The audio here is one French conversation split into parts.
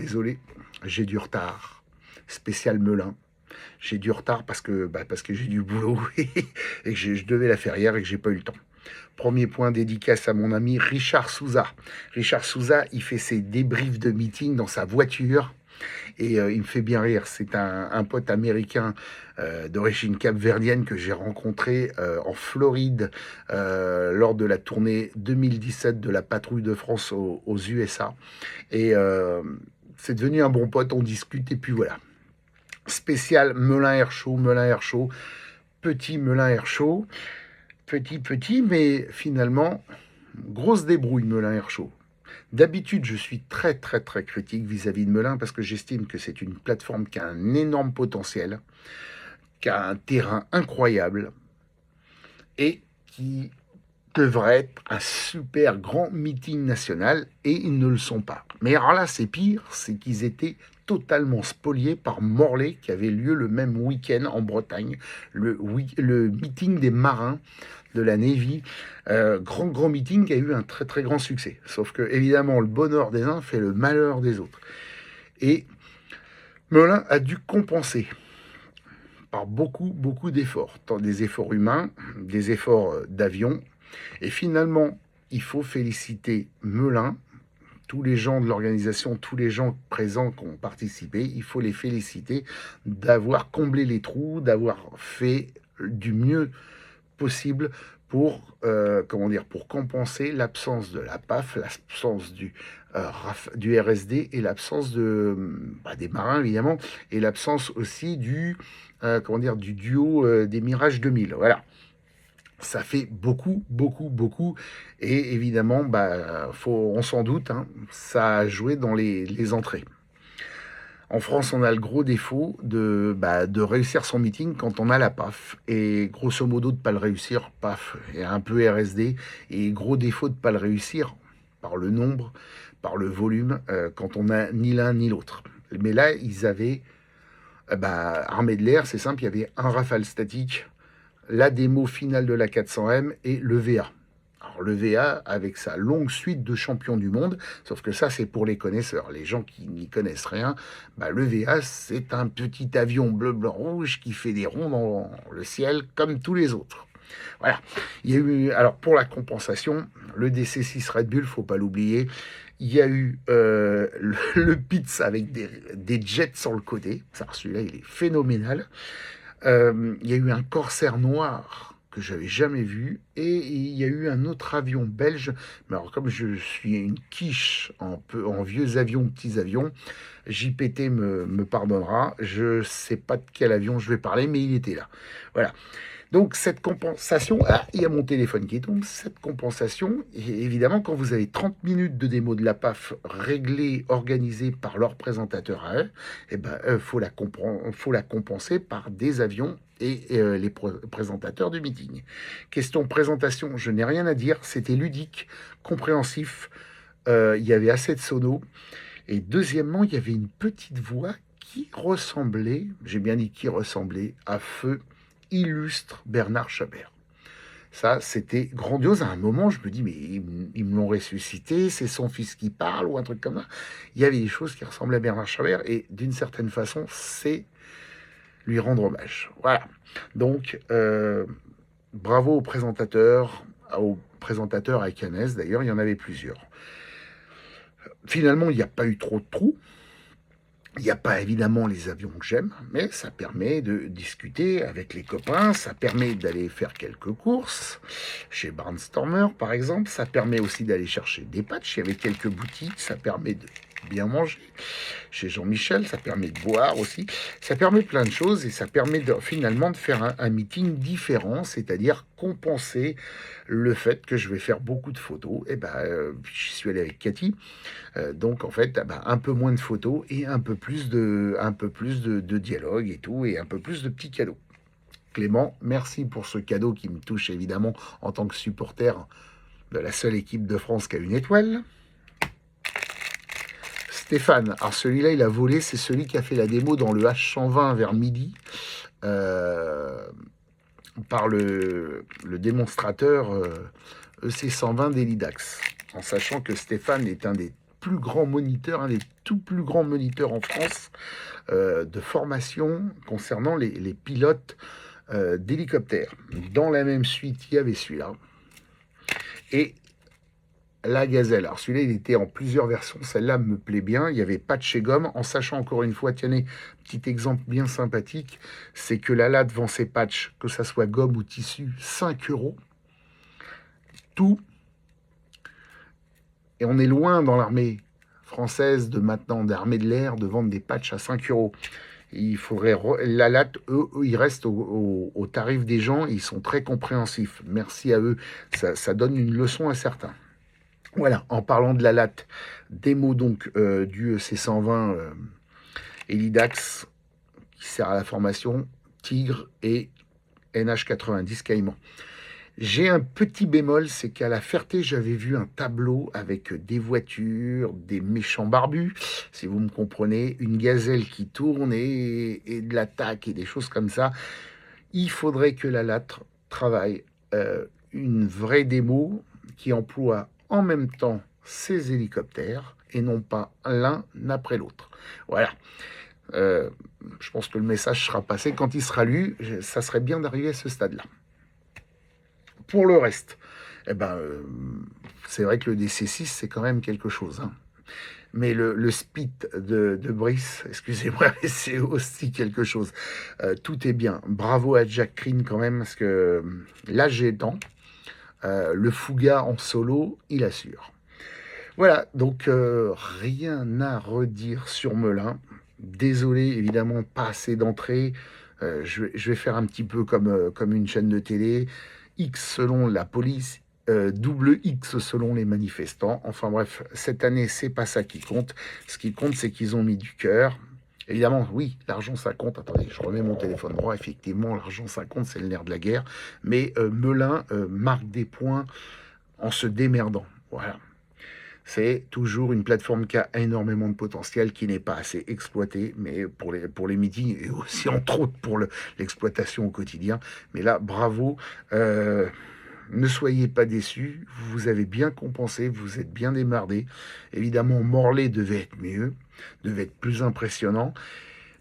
désolé, j'ai du retard. Spécial Melun. J'ai du retard parce que j'ai du boulot et que je devais la faire hier et que j'ai pas eu le temps. Premier point, dédicace à mon ami Richard Souza. Richard Souza, il fait ses débriefs de meeting dans sa voiture et il me fait bien rire. C'est un pote américain d'origine capverdienne que j'ai rencontré en Floride lors de la tournée 2017 de la Patrouille de France aux USA. Et c'est devenu un bon pote, on discute et puis voilà. Spécial Melun Air Show, Melun Air Show, petit Melun Air Show, petit, mais finalement, grosse débrouille Melun Air Show. D'habitude, je suis très critique vis-à-vis de Melun parce que j'estime que c'est une plateforme qui a un énorme potentiel, qui a un terrain incroyable et qui devrait être un super grand meeting national et ils ne le sont pas. Mais alors là, c'est pire, c'est qu'ils étaient totalement spoliés par Morlaix qui avait lieu le même week-end en Bretagne, le meeting des marins de la Navy, grand meeting qui a eu un très grand succès. Sauf que évidemment, le bonheur des uns fait le malheur des autres. Et Melun a dû compenser par beaucoup d'efforts, tant des efforts humains, des efforts d'avion. Et finalement, il faut féliciter Melun, tous les gens de l'organisation, tous les gens présents qui ont participé, il faut les féliciter d'avoir comblé les trous, d'avoir fait du mieux possible pour, pour compenser l'absence de la PAF, l'absence du RSD et l'absence des marins évidemment, et l'absence aussi du duo des Mirage 2000. Voilà. Ça fait beaucoup. Et évidemment, on s'en doute, hein, ça a joué dans les entrées. En France, on a le gros défaut de réussir son meeting quand on a la PAF. Et grosso modo, de ne pas le réussir, PAF, et un peu RSD. Et gros défaut de ne pas le réussir par le nombre, par le volume, quand on n'a ni l'un ni l'autre. Mais là, ils avaient, armée de l'air, c'est simple, il y avait un Rafale statique, la démo finale de la 400M et le VA. Alors le VA avec sa longue suite de champions du monde, sauf que ça c'est pour les connaisseurs, les gens qui n'y connaissent rien, le VA c'est un petit avion bleu, blanc, rouge qui fait des ronds dans le ciel comme tous les autres. Voilà. Il y a eu, alors pour la compensation, le DC6 Red Bull, faut pas l'oublier, il y a eu le Pitts avec des jets sur le côté, ça celui-là il est phénoménal. Il y a eu un Corsair noir que j'avais jamais vu et il y a eu un autre avion belge. Mais alors comme je suis une quiche en vieux avions, petits avions, JPT me pardonnera. Je sais pas de quel avion je vais parler, mais il était là. Voilà. Donc cette compensation, il y a mon téléphone qui tombe, cette compensation, et évidemment quand vous avez 30 minutes de démo de la PAF réglée, organisée par leur présentateur à eux, faut la compenser par des avions et les présentateurs du meeting. Question présentation, je n'ai rien à dire, c'était ludique, compréhensif, il y avait assez de sonos, et deuxièmement, il y avait une petite voix qui ressemblait, j'ai bien dit qui ressemblait, à feu illustre Bernard Chabert. Ça, c'était grandiose. À un moment, je me dis, mais ils me l'ont ressuscité, c'est son fils qui parle, ou un truc comme ça. Il y avait des choses qui ressemblaient à Bernard Chabert, et d'une certaine façon, c'est lui rendre hommage. Voilà. Donc, bravo aux présentateurs à Cannes, d'ailleurs, il y en avait plusieurs. Finalement, il n'y a pas eu trop de trous. Il n'y a pas évidemment les avions que j'aime, mais ça permet de discuter avec les copains, ça permet d'aller faire quelques courses, chez Barnstormer par exemple, ça permet aussi d'aller chercher des patchs, il y avait quelques boutiques, ça permet de bien manger, chez Jean-Michel, ça permet de boire aussi, ça permet plein de choses et ça permet finalement de faire un meeting différent, c'est-à-dire compenser le fait que je vais faire beaucoup de photos. Je suis allé avec Cathy, donc en fait, un peu moins de photos et un peu plus de dialogue et tout, et un peu plus de petits cadeaux. Clément, merci pour ce cadeau qui me touche évidemment en tant que supporter de la seule équipe de France qui a une étoile. Stéphane, alors celui-là il a volé, c'est celui qui a fait la démo dans le H120 vers midi par le démonstrateur EC120 d'Elidax, en sachant que Stéphane est un des plus grands moniteurs, un des tout plus grands moniteurs en France de formation concernant les pilotes d'hélicoptères. Dans la même suite, il y avait celui-là. Et la Gazelle. Alors celui-là, il était en plusieurs versions. Celle-là me plaît bien. Il y avait patch et gomme. En sachant encore une fois, tenez, petit exemple bien sympathique, c'est que la latte vend ses patchs, que ça soit gomme ou tissu, 5 euros. Tout. Et on est loin dans l'armée française de maintenant, d'armée de l'air, de vendre des patchs à 5 euros. Il faudrait la latte, eux, ils restent au tarif des gens, ils sont très compréhensifs. Merci à eux, ça donne une leçon à certains. Voilà, en parlant de la latte, des mots donc du C120 Elidax qui sert à la formation, Tigre et NH90 Caïman. J'ai un petit bémol, c'est qu'à la Ferté, j'avais vu un tableau avec des voitures, des méchants barbus, si vous me comprenez, une gazelle qui tourne et de l'attaque et des choses comme ça. Il faudrait que la LAT travaille une vraie démo qui emploie en même temps ces hélicoptères et non pas l'un après l'autre. Voilà. Je pense que le message sera passé. Quand il sera lu, ça serait bien d'arriver à ce stade-là. Pour le reste, eh ben, c'est vrai que le DC6, c'est quand même quelque chose. Hein. Mais le Spit de Brice, excusez-moi, c'est aussi quelque chose. Tout est bien. Bravo à Jack Green quand même, parce que là, j'ai temps. Le Fouga en solo, il assure. Voilà, donc rien à redire sur Melun. Désolé, évidemment, pas assez d'entrée. Je vais faire un petit peu comme une chaîne de télé. X selon la police, double X selon les manifestants. Enfin bref, cette année, c'est pas ça qui compte. Ce qui compte, c'est qu'ils ont mis du cœur. Évidemment, oui, l'argent, ça compte. Attendez, je remets mon téléphone droit. Effectivement, l'argent, ça compte, c'est le nerf de la guerre. Mais Melun marque des points en se démerdant. Voilà. C'est toujours une plateforme qui a énormément de potentiel, qui n'est pas assez exploitée, mais pour les meetings et aussi entre autres pour l'exploitation au quotidien. Mais là, bravo. Ne soyez pas déçus, vous avez bien compensé, vous êtes bien démerdés. Évidemment, Morlaix devait être mieux, devait être plus impressionnant.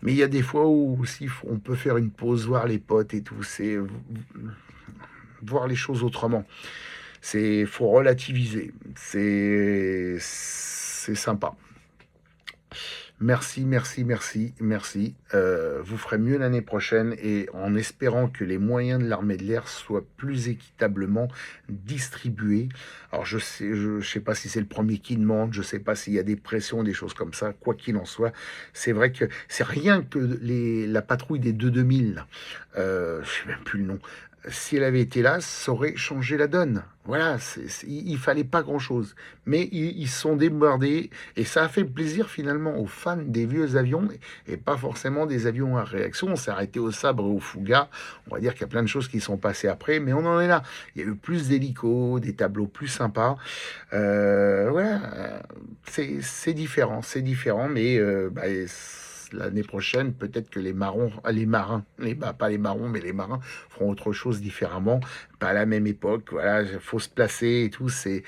Mais il y a des fois où aussi on peut faire une pause, voir les potes et tout, c'est voir les choses autrement. Faut relativiser, c'est sympa. Merci, merci, merci, merci. Vous ferez mieux l'année prochaine et en espérant que les moyens de l'armée de l'air soient plus équitablement distribués. Alors je sais pas si c'est le premier qui demande, je sais pas s'il y a des pressions, des choses comme ça. Quoi qu'il en soit, c'est vrai que c'est rien que la patrouille des 2-2000, je sais même plus le nom. Si elle avait été là, ça aurait changé la donne. Voilà, il fallait pas grand-chose. Mais ils se sont débordés et ça a fait plaisir finalement aux fans des vieux avions et pas forcément des avions à réaction. On s'est arrêté au sabre et au Fouga. On va dire qu'il y a plein de choses qui sont passées après, mais on en est là. Il y a eu plus d'hélicos, des tableaux plus sympas. Voilà, c'est différent, mais l'année prochaine, peut-être que les marins, pas les marrons, mais les marins feront autre chose différemment, pas à la même époque. Voilà, il faut se placer et tout. C'est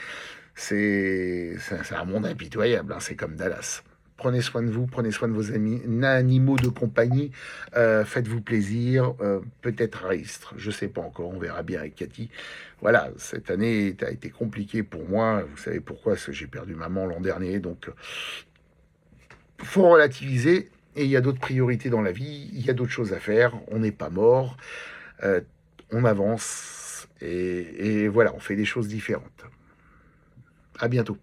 un monde impitoyable. Hein, c'est comme Dallas. Prenez soin de vous, prenez soin de vos amis, animaux de compagnie, faites-vous plaisir, peut-être à Istres, je sais pas encore, on verra bien avec Cathy. Voilà, cette année a été compliquée pour moi, vous savez pourquoi, parce que j'ai perdu maman l'an dernier, donc faut relativiser. Et il y a d'autres priorités dans la vie, il y a d'autres choses à faire, on n'est pas mort, on avance, et voilà, on fait des choses différentes. À bientôt.